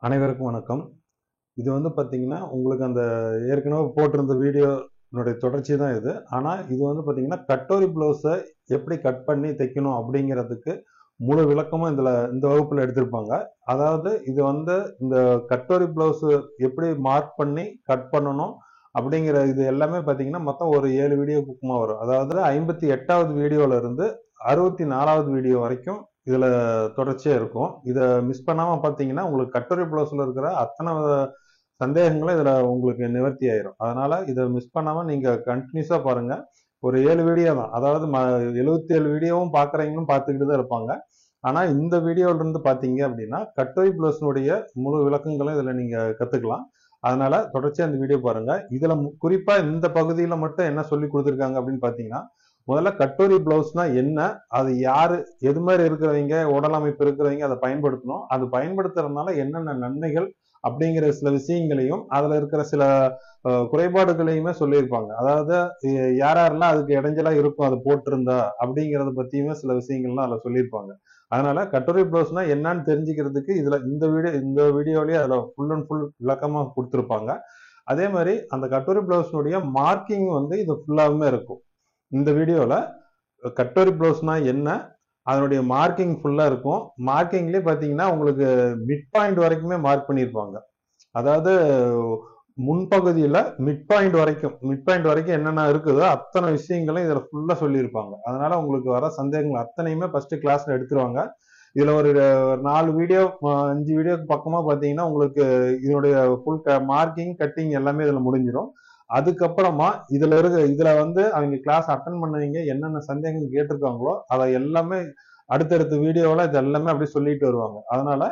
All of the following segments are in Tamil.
அனைவருக்கும் வணக்கம். இது வந்து பார்த்தீங்கன்னா, உங்களுக்கு அந்த ஏற்கனவே போட்டிருந்த வீடியோனுடைய தொடர்ச்சி தான் இது. ஆனா, இது வந்து பார்த்தீங்கன்னா, கட்டோரி ப்ளவுஸ எப்படி கட் பண்ணி தைக்கணும் அப்படிங்கிறதுக்கு முழு விளக்கமும் இந்த வகுப்புல எடுத்திருப்பாங்க. அதாவது இது வந்து இந்த கட்டோரி ப்ளவுஸ் எப்படி மார்க் பண்ணி கட் பண்ணணும் அப்படிங்கிற இது எல்லாமே பார்த்தீங்கன்னா, மொத்தம் ஒரு 7 வீடியோ புக்குமா வரும். அதாவது 58வது வீடியோல இருந்து 64வது வீடியோ வரைக்கும் இதுல தொடர்ச்சியா இருக்கும். இத மிஸ் பண்ணாம பார்த்தீங்கன்னா, உங்களுக்கு கட்டுரை ப்ளவுஸ்ல இருக்கிற அத்தனை சந்தேகங்களும் இதுல உங்களுக்கு நிவர்த்தி ஆயிரும். அதனால இத மிஸ் பண்ணாம நீங்க கண்டினியூஸா பாருங்க. ஒரு 7 வீடியோ தான். அதாவது 77 வீடியோவும் பார்க்குறவங்களும் பார்த்துக்கிட்டு தான் இருப்பாங்க. ஆனா இந்த வீடியோல இருந்து பார்த்தீங்க அப்படின்னா, கட்டுரை ப்ளவுஸ்னுடைய முழு விளக்கங்களும் இதுல நீங்க கத்துக்கலாம். அதனால தொடர்ச்சியா இந்த வீடியோ பாருங்க. இதுல குறிப்பா இந்த பகுதியில மட்டும் என்ன சொல்லி கொடுத்துருக்காங்க அப்படின்னு பார்த்தீங்கன்னா, முதல்ல கட்டோரி பிளவுஸ்னா என்ன, அது யாரு, எது மாதிரி இருக்கிறவங்க, உடல் அமைப்பு இருக்கிறவங்க அதை பயன்படுத்தணும், அது பயன்படுத்துறதுனால என்னென்ன நன்மைகள் அப்படிங்கிற சில விஷயங்களையும் அதுல இருக்கிற சில குறைபாடுகளையுமே சொல்லியிருப்பாங்க. அதாவது யார் யாரெல்லாம் அதுக்கு இடைஞ்சலா இருக்கும் அது போட்டிருந்தா அப்படிங்கறத பத்தியுமே சில விஷயங்கள்லாம் அதுல சொல்லியிருப்பாங்க. அதனால கட்டுரை பிளவுஸ்னா என்னன்னு தெரிஞ்சுக்கிறதுக்கு இதுல இந்த வீடியோலயே அதுல ஃபுல் அண்ட் ஃபுல் விளக்கமா கொடுத்திருப்பாங்க. அதே மாதிரி அந்த கட்டுரை பிளவுஸ்னுடைய மார்க்கிங் வந்து இது ஃபுல்லாவுமே இருக்கும். இந்த வீடியோல கட்டோரி ப்ளவுஸ்னா என்ன, அதனுடைய மார்க்கிங் ஃபுல்லா இருக்கும். மார்க்கிங்லயே பாத்தீங்கன்னா உங்களுக்கு மிட் பாயிண்ட் வரைக்குமே மார்க் பண்ணியிருப்பாங்க. அதாவது முன்பகுதியில மிட் பாயிண்ட் வரைக்கும் என்னென்ன இருக்குதோ அத்தனை விஷயங்களும் இதுல ஃபுல்லா சொல்லியிருப்பாங்க. அதனால உங்களுக்கு வர சந்தேகங்கள் அத்தனையுமே ஃபர்ஸ்ட் கிளாஸ்ல எடுத்துருவாங்க. இதுல ஒரு 4 வீடியோ 5 வீடியோக்கு பக்கமா பாத்தீங்கன்னா உங்களுக்கு இதனுடைய ஃபுல் மார்க்கிங் கட்டிங் எல்லாமே இதுல முடிஞ்சிடும். அதுக்கப்புறமா இதுல வந்து அவங்க கிளாஸ் அட்டன் பண்ணவங்க என்னென்ன சந்தேகம் கேட்டிருக்காங்களோ அதை எல்லாமே அடுத்தடுத்த வீடியோல இது எல்லாமே அப்படியே சொல்லிட்டு வருவாங்க. அதனால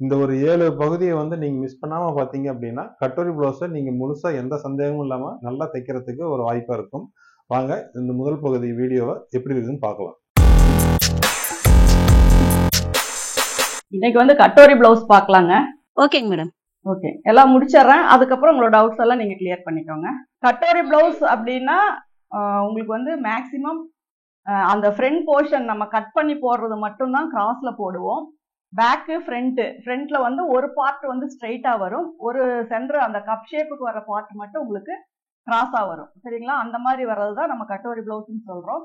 இந்த ஒரு 7 பகுதியை வந்து நீங்க மிஸ் பண்ணாம பாத்தீங்க அப்படின்னா கட்டோரி ப்ளவுஸை நீங்க முழுசா எந்த சந்தேகமும் இல்லாம நல்லா தைக்கிறதுக்கு ஒரு வாய்ப்பா இருக்கும். வாங்க இந்த முதல் பகுதி வீடியோவை எப்படி இருக்குன்னு பார்க்கலாம். இன்னைக்கு வந்து கட்டோரி பிளவுஸ் பார்க்கலாங்க. ஓகேங்க மேடம். ஓகே, எல்லாம் முடிச்சிடுறேன். அதுக்கப்புறம் உங்களோட டவுட்ஸ் எல்லாம் நீங்க கிளியர் பண்ணிக்கோங்க. கட்டோரி பிளவுஸ் அப்படின்னா உங்களுக்கு வந்து மேக்சிமம் அந்த ஃப்ரண்ட் போர்ஷன் நம்ம கட் பண்ணி போடுறது மட்டும்தான் கிராஸ்ல போடுவோம். பேக்கு ஃப்ரண்ட்ல வந்து ஒரு பார்ட் வந்து ஸ்ட்ரைட்டா வரும், ஒரு சென்டர் அந்த கப் ஷேப்புக்கு வர பார்ட் மட்டும் உங்களுக்கு கிராஸா வரும். சரிங்களா? அந்த மாதிரி வர்றது தான் நம்ம கட்டோரி பிளவுஸ்ன்னு சொல்றோம்.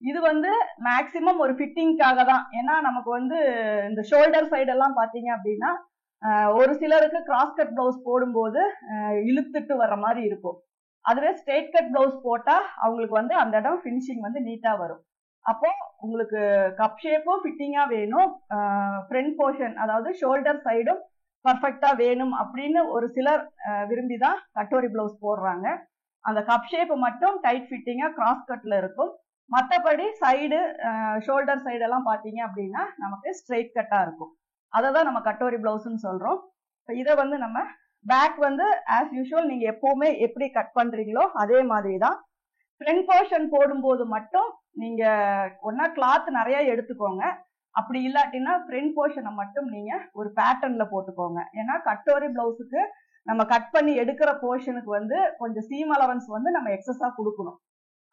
இது வந்து மேக்சிமம் ஒரு ஃபிட்டிங்காக தான். ஏன்னா நமக்கு வந்து இந்த ஷோல்டர் சைடு எல்லாம் பாத்தீங்க அப்படின்னா ஒரு சிலருக்கு கிராஸ் கட் பிளவுஸ் போடும்போது இழுத்துட்டு வர்ற மாதிரி இருக்கும். அதுவே ஸ்ட்ரெயிட் கட் பிளவுஸ் போட்டா அவங்களுக்கு வந்து அந்த இடம் ஃபினிஷிங் வந்து நீட்டா வரும். அப்போ உங்களுக்கு கப் ஷேப்பும் ஃபிட்டிங்கா வேணும், ஃப்ரண்ட் போர்ஷன் அதாவது ஷோல்டர் சைடும் பர்ஃபெக்டா வேணும் அப்படின்னு ஒரு சிலர் விரும்பிதான் கட்டோரி பிளவுஸ் போடுறாங்க. அந்த கப் ஷேப் மட்டும் டைட் ஃபிட்டிங்கா கிராஸ் கட்ல இருக்கும். மற்றபடி சைடு ஷோல்டர் சைடு எல்லாம் பாத்தீங்க அப்படின்னா நமக்கு ஸ்ட்ரெயிட் கட்டா இருக்கும். அதை தான் நம்ம கட்டோரி பிளவுஸ்ன்னு சொல்றோம். இதை வந்து நம்ம பேக் வந்து ஆஸ் யூஷுவல் நீங்க எப்பவுமே எப்படி கட் பண்றீங்களோ அதே மாதிரி தான். ஃப்ரண்ட் போர்ஷன் போடும்போது மட்டும் நீங்க ஒன்னா கிளாத் நிறைய எடுத்துக்கோங்க. அப்படி இல்லாட்டினா ஃப்ரண்ட் போர்ஷனை மட்டும் நீங்க ஒரு பேட்டர்ன்ல போட்டுக்கோங்க. ஏன்னா கட்டோரி பிளவுஸுக்கு நம்ம கட் பண்ணி எடுக்கிற போர்ஷனுக்கு வந்து கொஞ்சம் சீம் அலவன்ஸ் வந்து நம்ம எக்ஸஸா கொடுக்கணும்.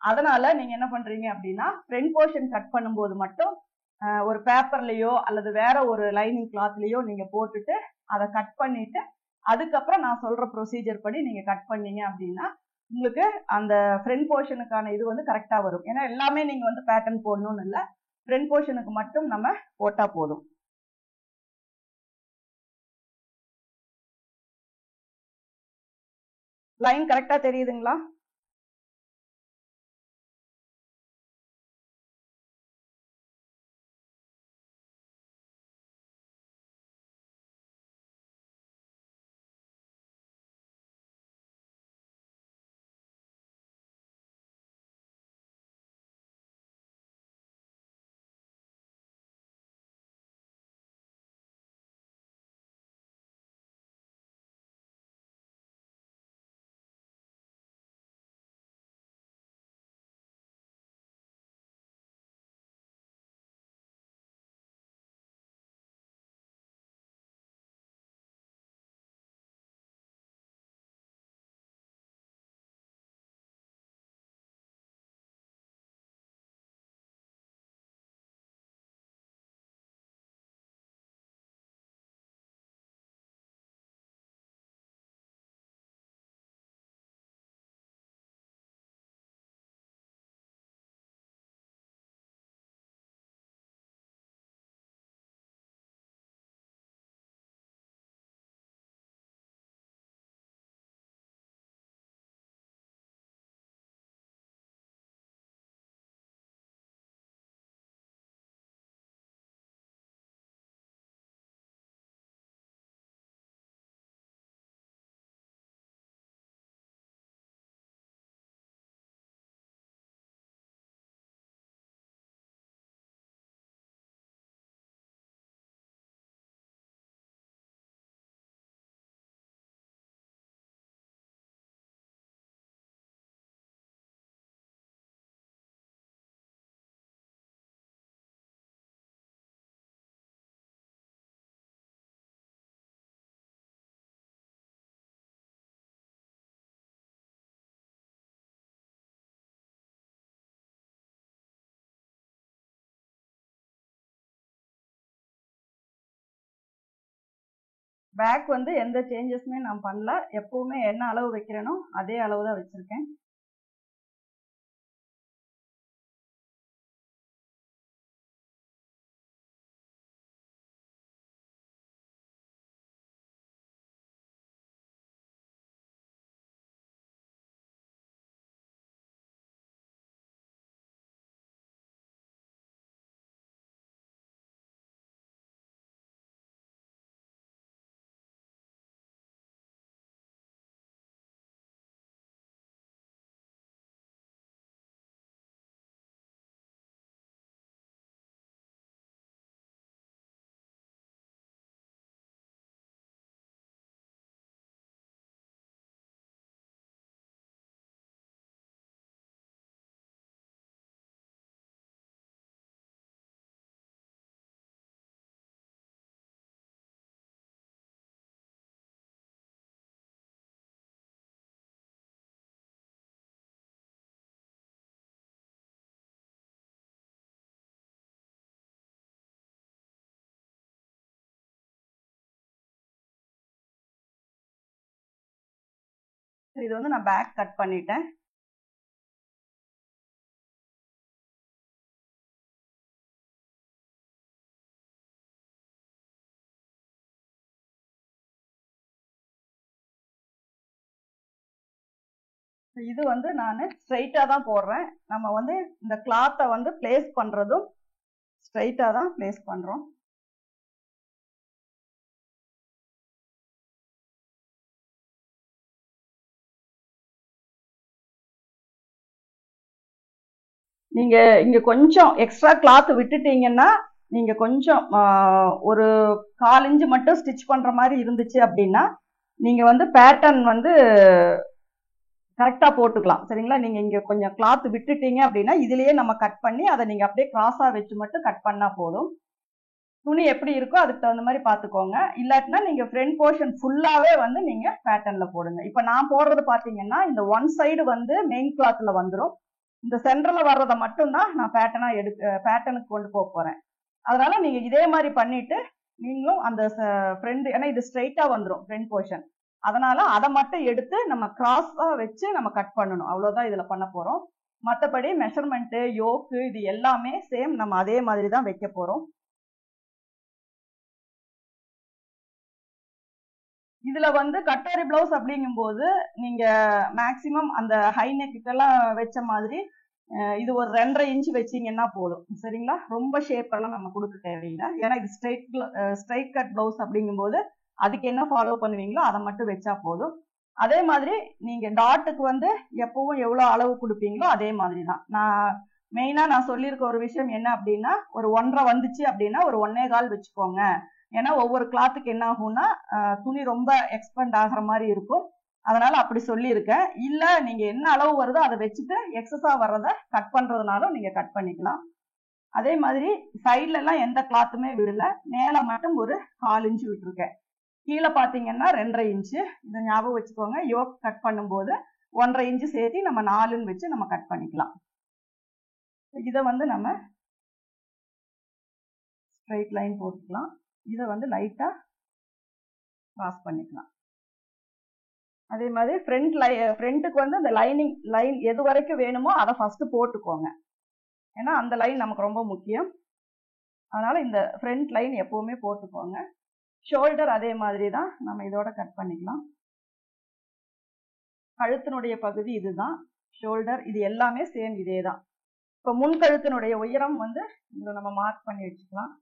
அதனால நீங்க என்ன பண்றீங்க அப்படின்னா ஃப்ரண்ட் போர்ஷன் கட் பண்ணும்போது மட்டும் ஒரு பேப்பர்லயோ அல்லது வேற ஒரு லைனிங் கிளாத்லயோ நீங்க போட்டுட்டு அதை கட் பண்ணிட்டு அதுக்கப்புறம் நான் சொல்ற ப்ரொசீஜர் படி நீங்க கட் பண்ணீங்க அப்படின்னா உங்களுக்கு அந்த ஃப்ரண்ட் போர்ஷனுக்கான இது வந்து கரெக்டா வரும். ஏன்னா எல்லாமே நீங்க வந்து பேட்டர்ன் போடணும்னு இல்லை, ஃப்ரண்ட் போர்ஷனுக்கு மட்டும் நம்ம போட்டா போதும். லைன் கரெக்டா தெரியுதுங்களா? பேக் வந்து எந்த சேஞ்சஸுமே நான் பண்ணல. எப்பவுமே என்ன அளவு வைக்கிறேனோ அதே அளவு தான் வச்சிருக்கேன். இது வந்து நான் பேக் கட் பண்ணிட்டேன். இது வந்து நான் ஸ்ட்ரைட்டா தான் போடுறேன். நம்ம வந்து இந்த கிளாத்தை வந்து பிளேஸ் பண்றதும் ஸ்ட்ரைட்டா தான் பிளேஸ் பண்றோம். நீங்க இங்க கொஞ்சம் எக்ஸ்ட்ரா கிளாத் விட்டுட்டீங்கன்னா நீங்க கொஞ்சம் ஒரு 1/4 இன்ச் மட்டும் ஸ்டிச் பண்ற மாதிரி இருந்துச்சு அப்படின்னா நீங்க வந்து பேட்டர்ன் வந்து கரெக்டா போட்டுக்கலாம். சரிங்களா? நீங்க இங்க கொஞ்சம் கிளாத் விட்டுட்டீங்க அப்படின்னா இதுலயே நம்ம கட் பண்ணி அதை நீங்க அப்படியே கிராஸா வச்சு மட்டும் கட் பண்ணா போதும். துணி எப்படி இருக்கோ அதுக்கு தகுந்த மாதிரி பாத்துக்கோங்க. இல்லாட்டினா நீங்க ஃப்ரண்ட் போர்ஷன் ஃபுல்லாவே வந்து நீங்க பேட்டர்ன்ல போடுங்க. இப்ப நான் போடுறது பாத்தீங்கன்னா இந்த ஒன் சைடு வந்து மெயின் கிளாத்ல வந்துடும். இந்த சென்டர்ல வர்றதை மட்டும்தான் நான் பேட்டர்னுக்கு கொண்டு போக போறேன். அதனால நீங்க இதே மாதிரி பண்ணிட்டு நீங்களும் அந்த ஃப்ரண்ட், ஏன்னா இது ஸ்ட்ரைட்டா வந்துடும் ஃப்ரண்ட் போர்ஷன், அதனால அதை மட்டும் எடுத்து நம்ம கிராஸா வச்சு நம்ம கட் பண்ணணும். அவ்வளவுதான் இதுல பண்ண போறோம். மற்றபடி மெஷர்மெண்ட், யோக்கு இது எல்லாமே சேம், நம்ம அதே மாதிரி தான் வைக்க போறோம். இதுல வந்து கட்டோரி பிளவுஸ் அப்படிங்கும்போது நீங்க மேக்சிமம் அந்த ஹை நெக்குக்கெல்லாம் வச்ச மாதிரி இது ஒரு 2.5 இன்ச் வச்சீங்கன்னா போதும். சரிங்களா? ரொம்ப ஷேப் எல்லாம் நம்ம கொடுக்க தேவையில்லை. ஏன்னா இது ஸ்ட்ரைட் கட் பிளவுஸ் அப்படிங்கும்போது அதுக்கு என்ன ஃபாலோ பண்ணுவீங்களோ அதை மட்டும் வச்சா போதும். அதே மாதிரி நீங்க டாட்டுக்கு வந்து எப்பவும் எவ்வளவு அளவு கொடுப்பீங்களோ அதே மாதிரி தான். நான் சொல்லியிருக்க ஒரு விஷயம் என்ன அப்படின்னா, ஒரு 1.5 வந்துச்சு அப்படின்னா ஒரு 1.25 வச்சுக்கோங்க. ஏன்னா ஒவ்வொரு கிளாத்துக்கு என்ன ஆகும்னா துணி ரொம்ப எக்ஸ்பெண்ட் ஆகிற மாதிரி இருக்கும். அதனால அப்படி சொல்லியிருக்கேன். இல்ல நீங்க என்ன அளவு வருதோ அதை வச்சுட்டு எக்ஸஸா வர்றதை கட் பண்றதுனாலும் நீங்க கட் பண்ணிக்கலாம். அதே மாதிரி சைட்ல எல்லாம் எந்த கிளாத்துமே விடல, மேல மட்டும் ஒரு 1/4 இன்ச் விட்டுருக்கேன். கீழே பாத்தீங்கன்னா 2.5 இன்ச்சு. இதை ஞாபகம் வச்சுக்கோங்க. யோக் கட் பண்ணும்போது 1.5 இன்ச்சு சேர்த்து நம்ம 4ன்னு வச்சு நம்ம கட் பண்ணிக்கலாம். இதை வந்து நம்ம ஸ்ட்ரைட் லைன் போட்டுக்கலாம். இதை வந்து லைட்டா கிராஸ் பண்ணிக்கலாம். அதே மாதிரி ஃப்ரண்ட்டுக்கு வந்து இந்த லைன் எது வரைக்கும் வேணுமோ அதை ஃபர்ஸ்ட் போட்டுக்கோங்க. ஏன்னா அந்த லைன் நமக்கு ரொம்ப முக்கியம். அதனால இந்த ஃப்ரண்ட் லைன் எப்பவுமே போட்டுக்கோங்க. ஷோல்டர் அதே மாதிரி தான் நம்ம இதோட கட் பண்ணிக்கலாம். கழுத்தினுடைய பகுதி இதுதான். ஷோல்டர் இது எல்லாமே சேம் இதே தான். இப்போ முன் கழுத்தினுடைய உயரம் வந்து இதை நம்ம மார்க் பண்ணி வச்சுக்கலாம்.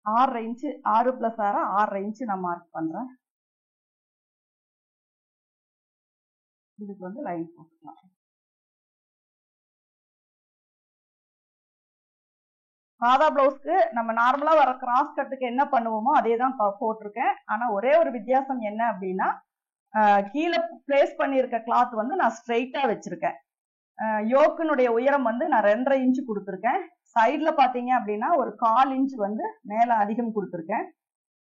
6 இன்ச்சு, 6 + 6 இன்ச்சு நான் மார்க் பண்றேன். இதுக்கு வந்து லைன் போட்டுக்கலாம். சாதா பிளவுஸ்க்கு நம்ம நார்மலா வர கிராஸ் கட்டுக்கு என்ன பண்ணுவோமோ அதே தான் போட்டிருக்கேன். ஆனா ஒரே ஒரு வித்தியாசம் என்ன அப்படின்னா, கீழே பிளேஸ் பண்ணியிருக்க கிளாத் வந்து நான் ஸ்ட்ரெயிட்டா வச்சிருக்கேன். யோக்கினுடைய உயரம் வந்து நான் 2.5 இன்ச்சு கொடுத்துருக்கேன். சைட்ல பாத்தீங்க அப்படின்னா ஒரு 1/4 இன்ச் வந்து மேல அதிகம் கொடுத்துருக்கேன்.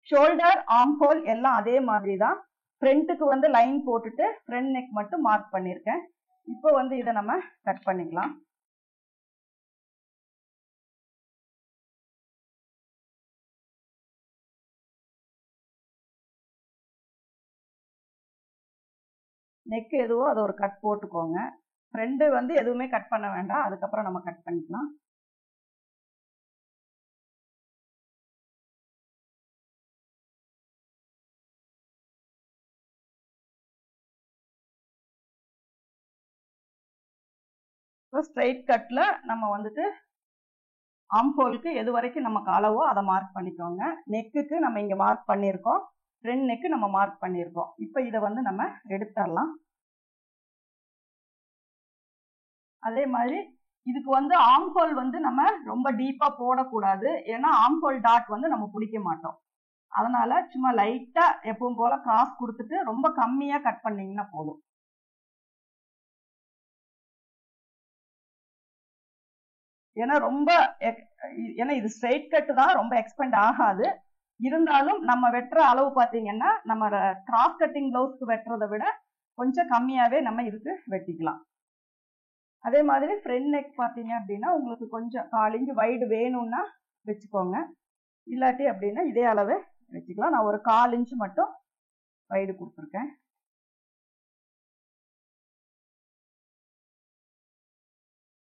ஷோல்டர், ஆர்ம் ஹோல் எல்லாம் அதே மாதிரி தான். ஃப்ரண்ட்டுக்கு வந்து லைன் போட்டுட்டு ஃப்ரண்ட் நெக் மட்டும் மார்க் பண்ணியிருக்கேன். இப்போ வந்து இதை நம்ம கட் பண்ணிக்கலாம். நெக் எதுவோ அதை ஒரு கட் போட்டுக்கோங்க. ஃப்ரண்ட் வந்து எதுவுமே கட் பண்ண வேண்டாம், அதுக்கப்புறம் நம்ம கட் பண்ணிக்கலாம். இப்போ ஸ்ட்ரைட் கட்ல நம்ம வந்துட்டு ஆம்ஹோலுக்கு எது வரைக்கும் நமக்கு அளவோ அதை மார்க் பண்ணிக்கோங்க. நெக்குக்கு நம்ம இங்க மார்க் பண்ணியிருக்கோம், ஃப்ரண்ட் நெக்கு நம்ம மார்க் பண்ணியிருக்கோம். இப்போ இதை வந்து நம்ம எடுத்துடலாம். அதே மாதிரி இதுக்கு வந்து ஆம்ஹோல் வந்து நம்ம ரொம்ப டீப்பா போடக்கூடாது, ஏன்னா ஆம்ஹோல் டாட் வந்து நம்ம பிடிக்க மாட்டோம். அதனால சும்மா லைட்டா எப்பவும் போல கிராஸ் கொடுத்துட்டு ரொம்ப கம்மியா கட் பண்ணீங்கன்னா போதும். ஏன்னா ரொம்ப ஏன்னா இது ஸ்ட்ரைட் கட் தான், ரொம்ப எக்ஸ்பெண்ட் ஆகாது. இருந்தாலும் நம்ம வெட்டுற அளவு பாத்தீங்கன்னா நம்ம கிராஸ் கட்டிங் பிளவுஸ்க்கு வெட்டுறதை விட கொஞ்சம் கம்மியாவே நம்ம இதுக்கு வெட்டிக்கலாம். அதே மாதிரி ஃப்ரண்ட் நெக் பாத்தீங்க அப்படின்னா உங்களுக்கு கொஞ்சம் 4 இன்ச் வைடு வேணும்னா வச்சுக்கோங்க, இல்லாட்டி அப்படின்னா இதே அளவு வச்சுக்கலாம். நான் ஒரு 4 இன்ச் மட்டும் வைடு கொடுத்துருக்கேன்.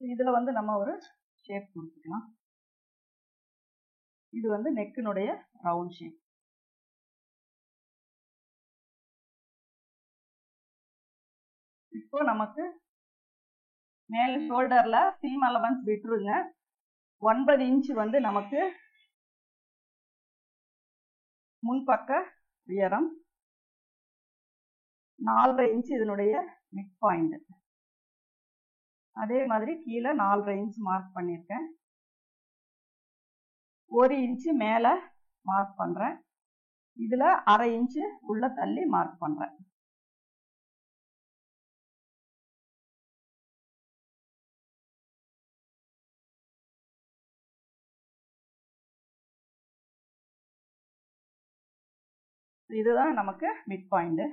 இதுல வந்து நம்ம ஒரு ஷேப் கொடுத்துக்கலாம். இது வந்து நெக்கினுடைய ரவுண்ட் ஷேப். இப்போ நமக்கு மேல ஷோல்டர்ல சீம் அலவன்ஸ் விட்டுருங்க. 9 இன்ச் வந்து நமக்கு முன்பக்க உயரம், 4.5 இன்ச் இதனுடைய மிட் பாயிண்ட். அதே மாதிரி கீழே 4.5 இன்ச் மார்க் பண்ணியிருக்கேன். 1 இன்ச் மேல மார்க் பண்றேன். இதுல 1/2 இன்ச் உள்ள தள்ளி மார்க் பண்றேன். இதுதான் நமக்கு மிட் பாயிண்ட்.